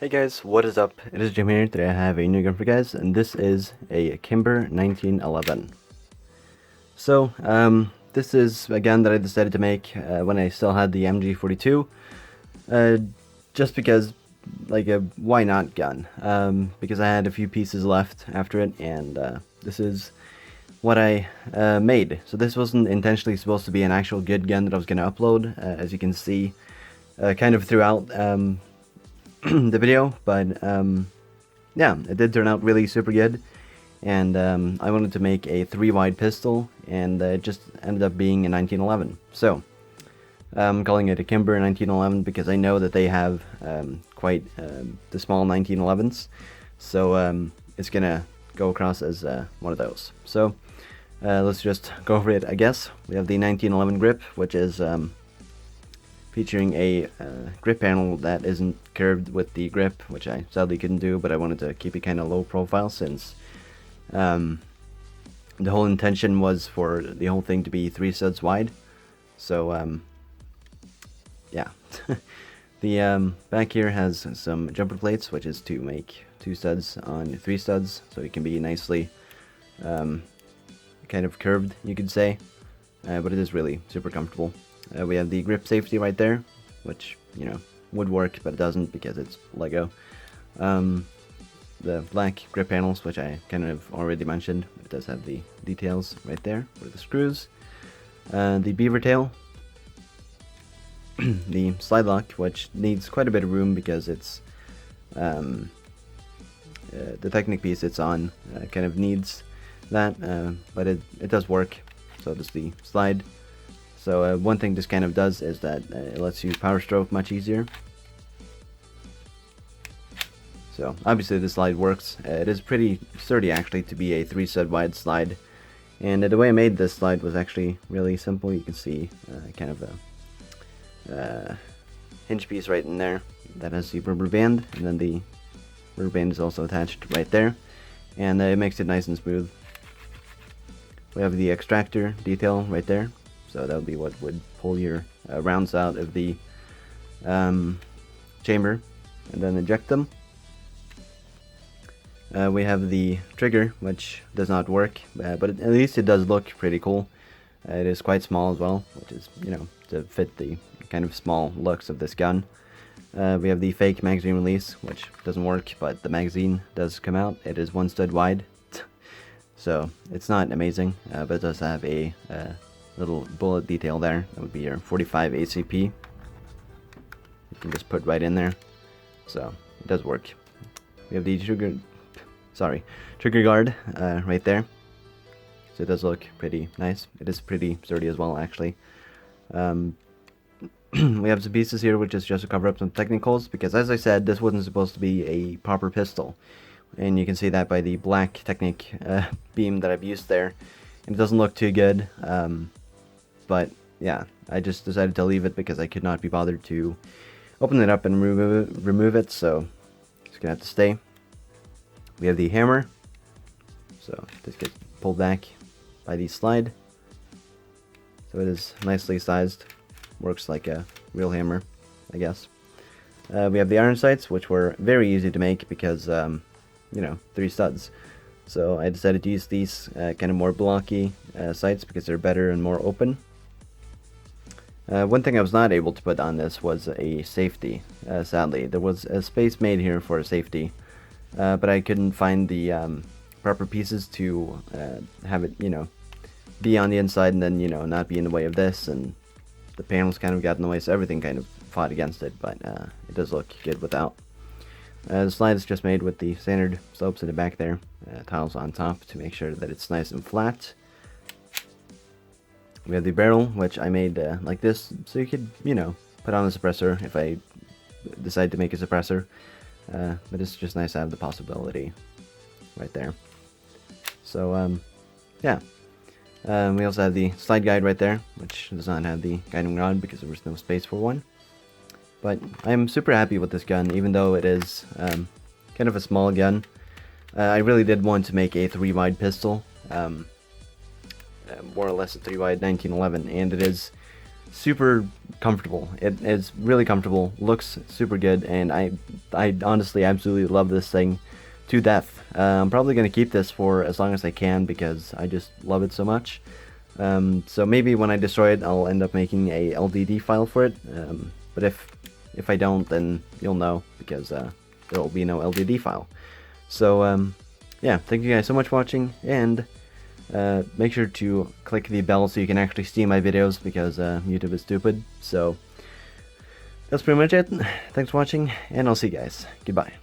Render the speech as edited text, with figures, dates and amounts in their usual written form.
Hey guys, what is up? It is Jim here. Today I have a new gun for you guys, and this is a Kimber 1911. So, this is a gun that I decided to make when I still had the MG42, just because, like, a why not gun, because I had a few pieces left after it, and this is what I made. So this wasn't intentionally supposed to be an actual good gun that I was going to upload, as you can see, kind of throughout the video, but yeah, it did turn out really super good, and I wanted to make a 3-wide pistol, and it just ended up being a 1911. So I'm calling it a Kimber 1911 because I know that they have quite the small 1911s, so it's gonna go across as one of those. So let's just go over it, I guess. We have the 1911 grip, which is featuring a grip panel that isn't curved with the grip, which I sadly couldn't do, but I wanted to keep it kind of low profile since the whole intention was for the whole thing to be 3 studs wide. So yeah. The back here has some jumper plates, which is to make 2 studs on 3 studs, so it can be nicely kind of curved, you could say, but it is really super comfortable. We have the grip safety right there, which, you know, would work, but it doesn't because it's Lego. The black grip panels, which I kind of already mentioned, it does have the details right there for the screws. The beaver tail, the slide lock, which needs quite a bit of room because it's the Technic piece it's on kind of needs that, but it does work. So does the slide. So one thing this kind of does is that it lets you power stroke much easier. So obviously the slide works. It is pretty sturdy actually to be a 3 stud wide slide. And the way I made this slide was actually really simple. You can see kind of a hinge piece right in there that has the rubber band, and then the rubber band is also attached right there, and it makes it nice and smooth. We have the extractor detail right there. So that would be what would pull your rounds out of the chamber and then eject them. We have the trigger, which does not work, but at least it does look pretty cool. It is quite small as well, which is, you know, to fit the kind of small looks of this gun. We have the fake magazine release, which doesn't work, but the magazine does come out. It is 1 stud wide, so it's not amazing, but it does have a little bullet detail there. That would be your 45 ACP. You can just put right in there, so it does work. We have the trigger guard right there, so it does look pretty nice. It is pretty sturdy as well, actually. We have some pieces here which is just to cover up some technicals, because as I said, this wasn't supposed to be a proper pistol, and you can see that by the black Technic beam that I've used there, and it doesn't look too good. But yeah, I just decided to leave it because I could not be bothered to open it up and remove it, so it's gonna have to stay. We have the hammer, so this gets pulled back by the slide, so it is nicely sized, works like a real hammer, I guess. We have the iron sights, which were very easy to make because you know, 3 studs. So I decided to use these kind of more blocky sights because they're better and more open. One thing I was not able to put on this was a safety, sadly. There was a space made here for a safety, but I couldn't find the proper pieces to have it, you know, be on the inside and then, you know, not be in the way of this, and the panels kind of got in the way, so everything kind of fought against it, but it does look good without. The slide is just made with the standard slopes in the back there, tiles on top to make sure that it's nice and flat. We have the barrel, which I made like this, so you could, you know, put on a suppressor if I decide to make a suppressor. But it's just nice to have the possibility right there. So, yeah. We also have the slide guide right there, which does not have the guiding rod because there was no space for one. But I'm super happy with this gun, even though it is kind of a small gun. I really did want to make a 3-wide pistol. More or less a 3-wide 1911, and it is super comfortable. It is really comfortable, looks super good, and I I honestly absolutely love this thing to death. I'm probably going to keep this for as long as I can because I just love it so much. So maybe when I destroy it, I'll end up making a LDD file for it. But if I don't, then you'll know because there will be no LDD file. So yeah, thank you guys so much for watching, and make sure to click the bell so you can actually see my videos because YouTube is stupid. So that's pretty much it. Thanks for watching, and I'll see you guys. Goodbye.